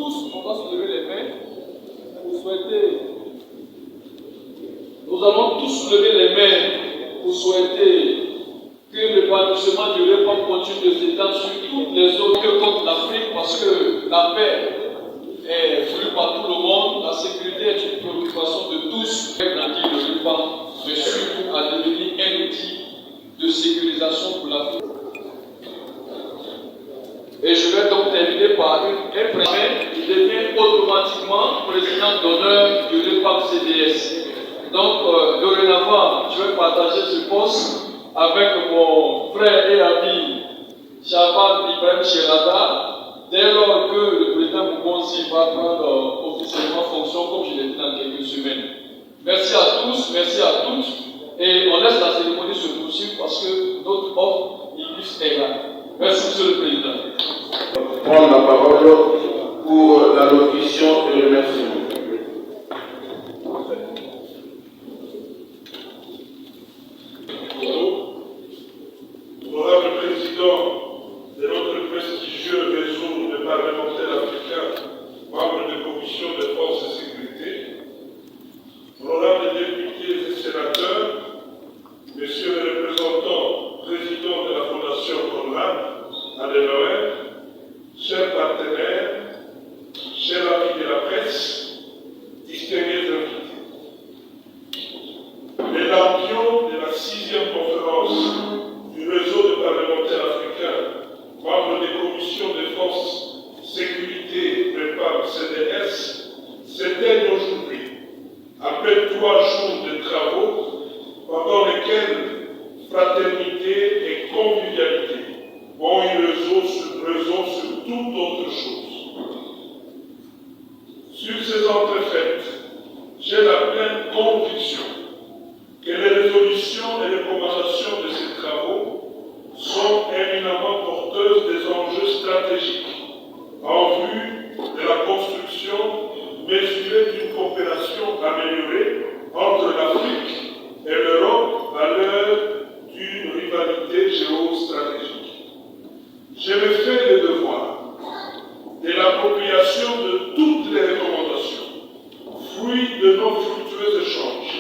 tous, on va se lever les mains pour souhaiter. Nous allons tous lever les mains pour souhaiter que l'épanouissement du repas continue de s'étendre sur toutes les autres côtes d'Afrique, parce que la paix est voulue par tout le monde, la sécurité est une préoccupation de tous. Grandir le repas, mais surtout à devenir un outil de sécurisation pour l'Afrique. Et je vais donc terminer par un président qui devient automatiquement président d'honneur du repas CDS. Donc, dorénavant, je vais partager ce poste avec mon frère et ami Chaban Ibrahim Sherada, dès lors que le président Moubonzi va prendre officiellement fonction, comme je l'ai dit dans quelques semaines. Merci à tous, merci à toutes, et on laisse la cérémonie se poursuivre parce que notre offre illustre est là. Merci, Monsieur le Président. Prendre la parole pour la locution et remerciement. Honorable Président de notre prestigieux réseau de parlementaires africains, membres de commission de forces et sécurité, honorables députés et sénateurs, messieurs les représentants, présidents de la Fondation Conrad Adenauer, chers partenaires, chers amis de la presse, distingués invités. Les lampions de la 6e conférence du réseau de parlementaires africains, membres des commissions de forces, sécurité, prépa, CDS, s'éteignent aujourd'hui, après 3 jours de travaux, pendant lesquels fraternité et convivialité ont eu raison sur toute autre chose. Sur ces entrefaites, j'ai la pleine conviction que les résolutions et recommandations de ces travaux sont éminemment porteuses des enjeux stratégiques en vue de la construction mesurée d'une coopération améliorée entre l'Afrique et l'Europe à l'heure d'une rivalité géostratégique. Je me fais le devoir de l'appropriation de toutes les recommandations, fruit de nos fructueux échanges,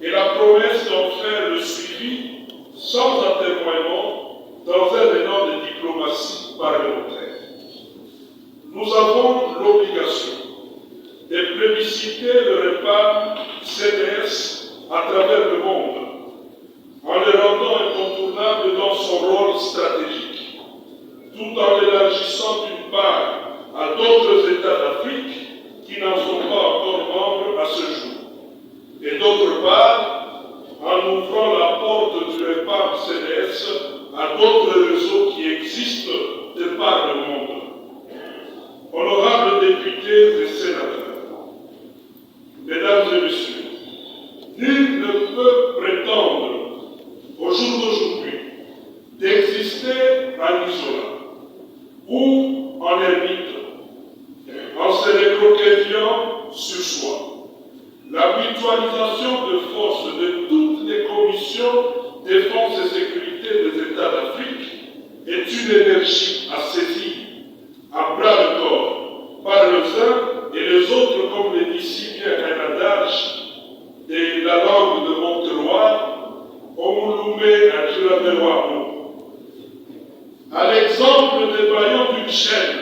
et la promesse d'en faire le suivi sans atermoiement dans un élan de diplomatie parlementaire. Nous avons l'obligation de plébisciter le repas CDS à travers le monde, en le rendant incontournable dans son rôle stratégique, tout en l'élargissant d'une part à d'autres États d'Afrique qui n'en sont pas encore membres à ce jour, et d'autre part en ouvrant la porte du repas CDS à d'autres réseaux qui existent de par le monde. Honorables députés et sénateurs, mesdames et messieurs, nul ne peut prétendre au jour d'aujourd'hui d'exister en isolant ou en ermite, en se recroquevillant sur soi. La mutualisation de forces de toutes les commissions défense et sécurité des États d'Afrique est une énergie à saisir à bras le corps par les uns et les autres, comme le dit si bien un adage de la langue de Monteroy, Omouloumé à Juraberoamo. À l'exemple des maillons d'une chaîne,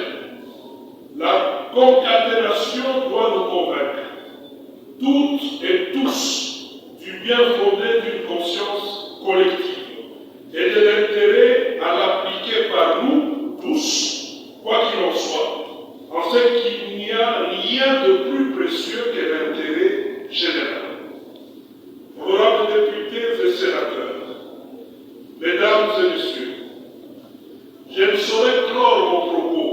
la concaténation doit nous convaincre, toutes et tous, du bien fondé d'une conscience collective et de l'intérêt à l'appliquer par nous tous, quoi qu'il en soit, en ce qu'il n'y a rien de plus précieux que l'intérêt général. Honorables députés et sénateurs, mesdames et messieurs, je ne saurais clore mon propos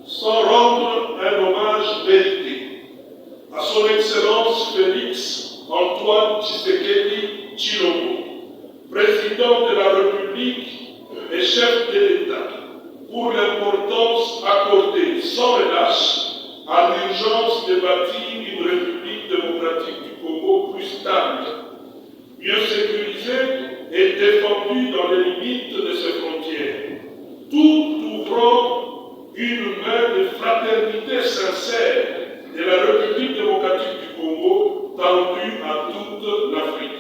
sans rendre un hommage mérité à son Excellence Félix Antoine Tshisekedi Tshilombo, président de la République et chef de l'État, pour l'importance accordée sans relâche à l'urgence de bâtir une République démocratique du Congo plus stable, mieux sécurisée et défendue dans les limites de ses frontières, tout ouvrant une main de fraternité fraternité sincère de la République démocratique du Congo tendue à toute l'Afrique.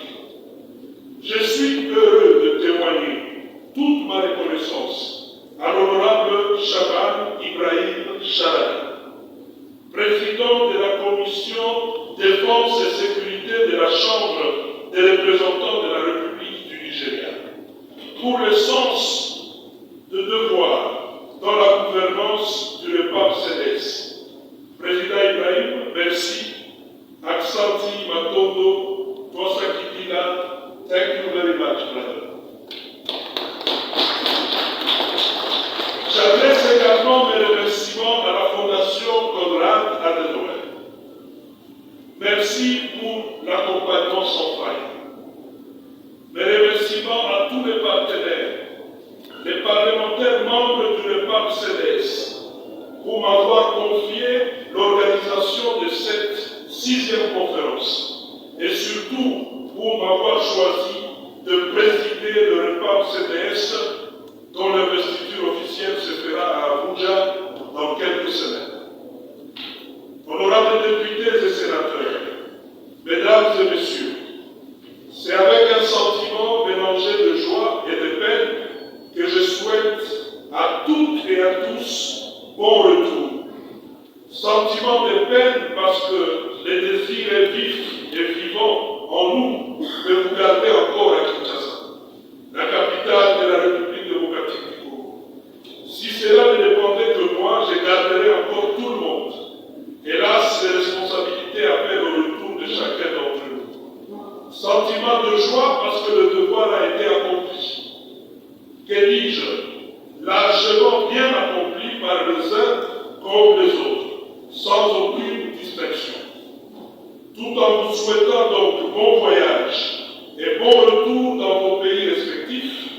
Je suis heureux de témoigner toute ma reconnaissance à l'honorable Chaban Ibrahim Charani, président de la Commission Défense et Sécurité de la Chambre des représentants de la République du Nigeria, pour le sens de devoir dans la gouvernance du repas CDS. Président Ibrahim, merci. Aksanti Matondo, Tosakidila, thank you very much, brother. J'adresse également mes remerciements à la Fondation Konrad Adenauer. Merci pour l'accompagnement sans faille. Mes remerciements à tous les partenaires, les parlementaires membres du REPAP CDS, pour m'avoir confié l'organisation de cette 6e conférence et surtout pour m'avoir choisi de présider le REPAP CDS dont l'investiture officielle se fera à Abuja dans quelques semaines. Honorables députés et sénateurs, mesdames et messieurs, c'est avec un sentiment mélangé de joie et de peine que je souhaite à toutes et à tous bon retour. Sentiment de peine parce que le désir est vif et vivant en nous de vous garder encore à Kinshasa, la capitale de la République démocratique du Congo. Si cela ne dépendait que moi, je garderais encore tout le monde. Hélas, les responsabilités appellent au retour de chacun d'entre nous. Sentiment de joie parce que le devoir a été accompli. Que dis-je? Largement bien accompli par les uns comme les autres, sans aucune distinction. Tout en vous souhaitant donc bon voyage et bon retour dans vos pays respectifs,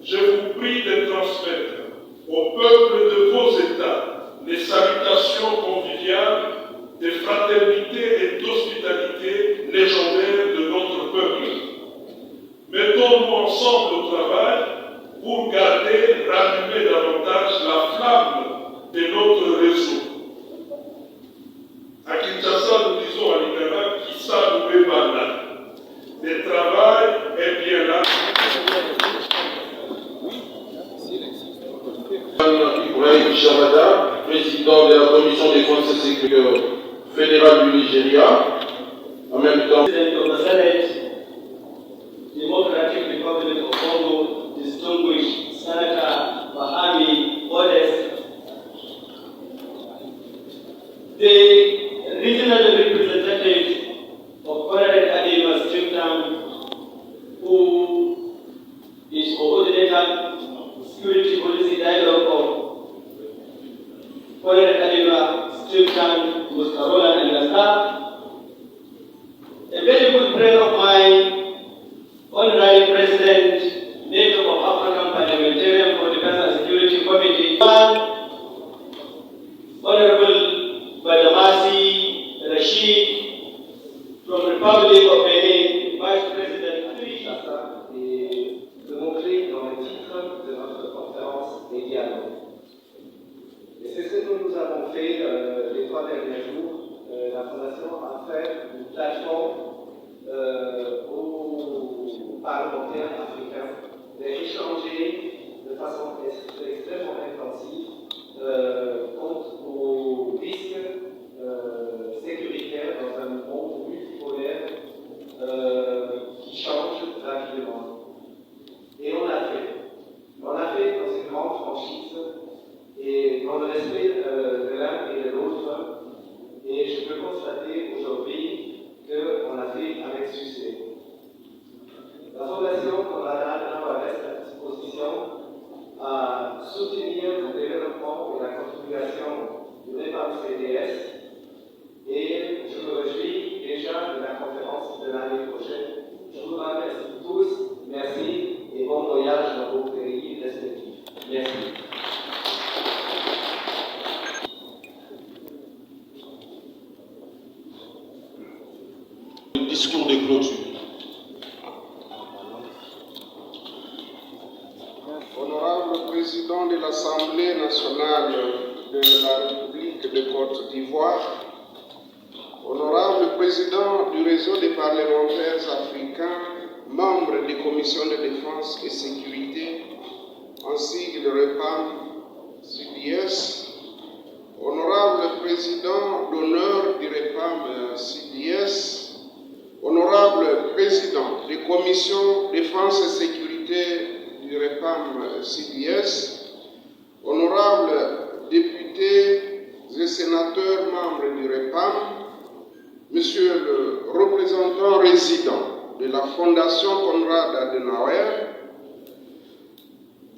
je vous prie de transmettre au peuple de vos États les salutations conviviales, de fraternité et d'hospitalité légendaires de notre peuple. Mettons-nous ensemble au travail pour garder, rallumer davantage la flamme de notre réseau. À Kinshasa, nous disons à Lingala, qui s'allume Banda. Le travail est bien là. Ibrahim Shabada, président de la Commission défense et sécurité fédérale du Nigeria, en même temps. Democratic Republic of Congo, distinguished Senator Bahami Odes, the regional representative of Honorary Adema Stringtown, who is coordinator security policy dialogue of Honorary Adema Stringtown, Mustarola and Lasta. A very good friend of mine, Honorary President, Native of African Parliamentarian for Defense and Security Committee, Honorable Badamasi Rashid from Republic of Benin, Vice President Kinshasa, et de montrer dans le titre de notre conférence des dialogues. Et c'est ce que nous avons fait les 3 derniers jours. La Fondation a fait une plateforme aux parlementaires africains d'échanger de façon extrêmement intensive contre aux risques sécuritaires dans un monde multipolaire qui change rapidement. Et on l'a fait. On l'a fait dans une grande franchise et dans le respect de l'un et de l'autre. Et je peux constater aujourd'hui qu'on l'a fait avec succès. La Fondation Konrad Adenauer reste à disposition à soutenir le développement et la contribution du REPAP CDS et je me réjouis déjà de la conférence de l'année prochaine. Je vous remercie tous, merci et bon voyage dans vos pays respectifs. Merci. Discours de clôture. Honorable Président de l'Assemblée nationale de la République de Côte d'Ivoire, honorable président du réseau des parlementaires africains, membre des commissions de défense et sécurité, ainsi que de REPAM-CDS, honorable président d'honneur du REPAM-CDS, honorable président des commissions défense et sécurité du REPAM-CDS, honorables députés et sénateurs membres du REPAM, monsieur le représentant résident de la Fondation Konrad Adenauer,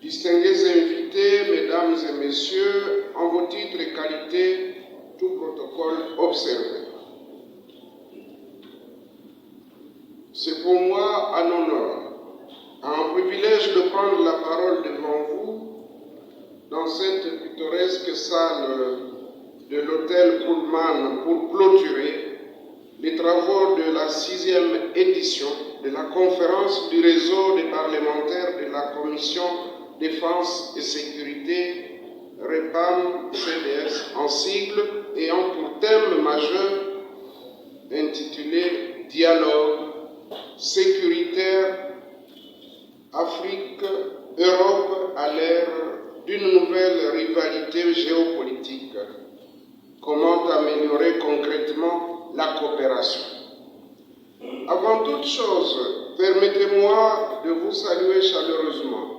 distingués invités, mesdames et messieurs, en vos titres et qualités, tout protocole observé. C'est pour moi un honneur, un privilège de prendre la parole devant vous dans cette pittoresque salle de l'hôtel Pullman pour clôturer les travaux de la 6e édition de la conférence du réseau des parlementaires de la Commission Défense et Sécurité, REPAM-CDS en sigle, ayant pour thème majeur intitulé Dialogue sécuritaire Afrique-Europe à l'ère d'une nouvelle rivalité géopolitique. Comment améliorer concrètement la coopération? Avant toute chose, permettez-moi de vous saluer chaleureusement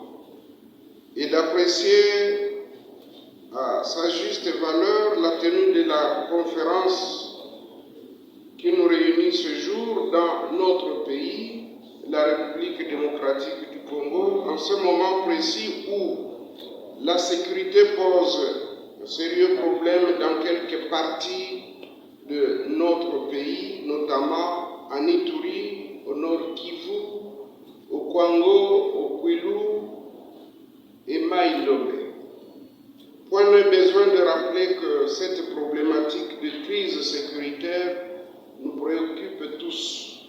et d'apprécier à sa juste valeur la tenue de la conférence qui nous réunit ce jour dans notre pays, la République démocratique du Congo, en ce moment précis où la sécurité pose un sérieux problème dans quelques parties de notre pays, notamment en Ituri, au nord Kivu, au Kwango, au Kwilu et Maïlobé. Point n'est besoin de rappeler que cette problématique de crise sécuritaire nous préoccupe tous.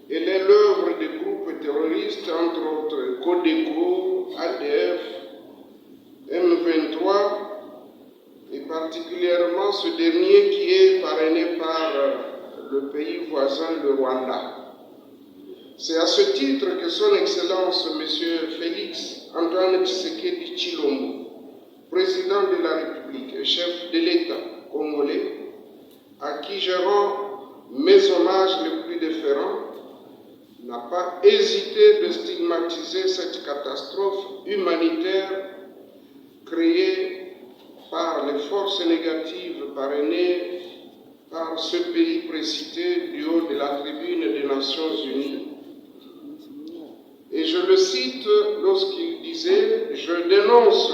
Elle est l'œuvre des groupes terroristes, entre autres Codeco, ADF, M23, et particulièrement ce dernier qui est parrainé par le pays voisin, le Rwanda. C'est à ce titre que son Excellence, M. Félix Antoine Tshisekedi Tshilombo, président de la République et chef de l'État congolais, à qui je rends mes hommages les plus déférents, n'a pas hésité de stigmatiser cette catastrophe humanitaire créée par les forces négatives parrainées par ce pays précité du haut de la tribune des Nations Unies. Et je le cite lorsqu'il disait « Je dénonce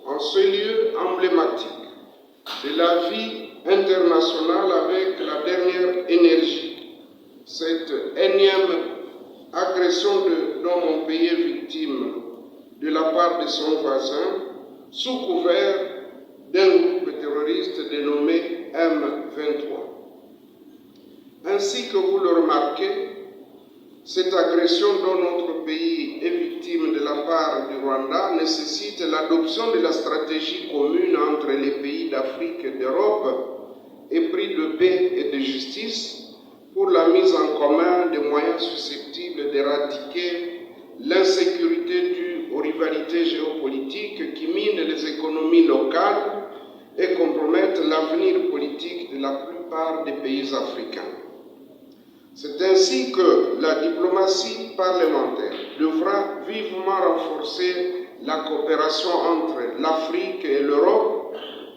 en ce lieu emblématique de la vie internationale avec la dernière énergie cette énième agression dont mon pays est victime de la part de son voisin sous couvert d'un groupe terroriste dénommé M23. Ainsi que vous le remarquez, cette agression dont notre pays est victime de la part du Rwanda nécessite l'adoption de la stratégie commune entre les pays d'Afrique et d'Europe, épris de paix et de justice, pour la mise en commun des moyens susceptibles d'éradiquer l'insécurité due aux rivalités géopolitiques qui minent les économies locales et compromettent l'avenir politique de la plupart des pays africains. C'est ainsi que la diplomatie parlementaire devra vivement renforcer la coopération entre l'Afrique et l'Europe,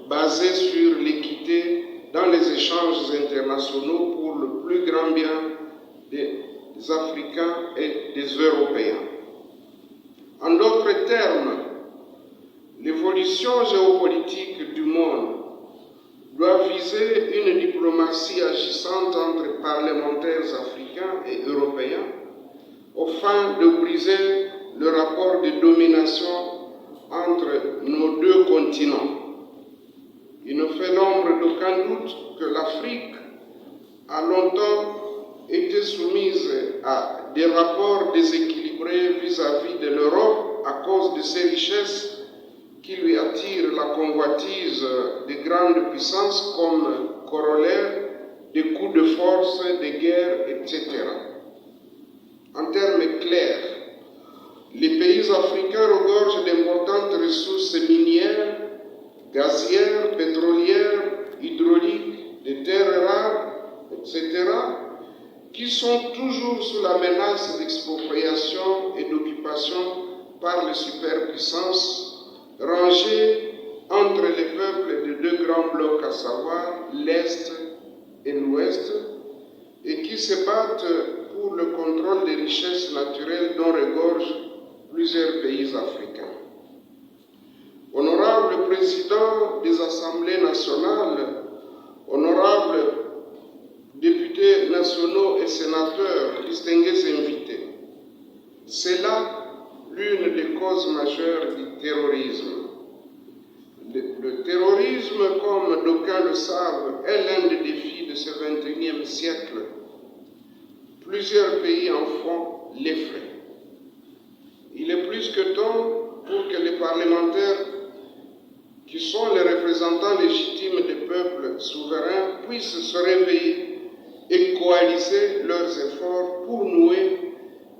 basée sur l'équité dans les échanges internationaux pour le plus grand bien des Africains et des Européens. En d'autres termes, l'évolution géopolitique du monde doit viser une diplomatie agissante entre parlementaires africains et européens au fin de briser le rapport de domination entre nos deux continents. Il ne fait l'ombre d'aucun doute que l'Afrique a longtemps été soumise à des rapports déséquilibrés vis-à-vis de l'Europe à cause de ses richesses qui lui attire la convoitise des grandes puissances comme corollaire des coups de force, des guerres, etc. En termes clairs, les pays africains regorgent d'importantes ressources minières, gazières, pétrolières, hydrauliques, des terres rares, etc., qui sont toujours sous la menace d'expropriation et d'occupation par les superpuissances, rangées entre les peuples de deux grands blocs, à savoir l'Est et l'Ouest, et qui se battent pour le contrôle des richesses naturelles dont regorgent plusieurs pays africains. Honorable président des assemblées nationales, honorables députés nationaux et sénateurs, distingués invités, c'est là l'une des causes majeures du terrorisme. Le terrorisme, comme d'aucuns le savent, est l'un des défis de ce XXIe siècle. Plusieurs pays en font les frais. Il est plus que temps pour que les parlementaires, qui sont les représentants légitimes des peuples souverains, puissent se réveiller et coaliser leurs efforts pour nouer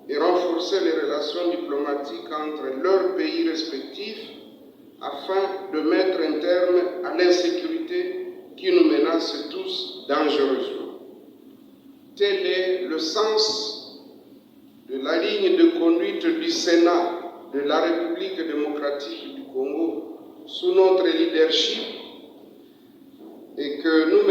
et renforcer les relations diplomatiques entre leurs pays respectifs afin de mettre un terme à l'insécurité qui nous menace tous dangereusement. Tel est le sens de la ligne de conduite du Sénat de la République démocratique du Congo sous notre leadership et que nous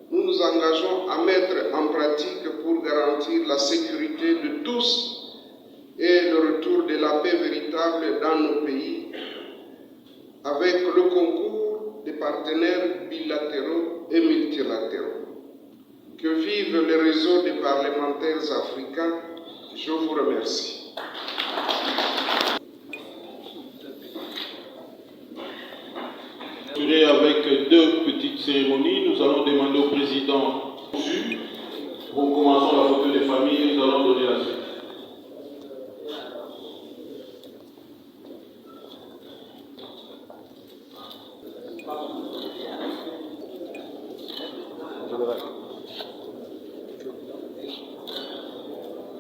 nous engageons à mettre en pratique pour garantir la sécurité de tous et le retour de la paix véritable dans nos pays avec le concours des partenaires bilatéraux et multilatéraux. Que vive le réseau des parlementaires africains. Je vous remercie. Avec deux petites cérémonies, nous allons demander au président pour commencer la photo des familles, nous allons donner la suite.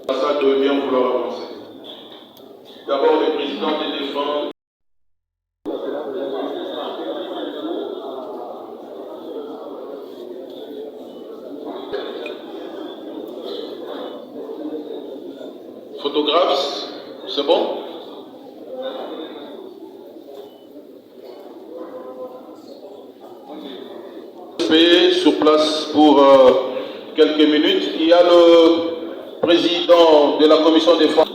Ça doit bien vouloir avancer. D'abord, le président des défenses. Photographe, c'est bon? Sur place pour quelques minutes. Il y a le président de la commission des femmes.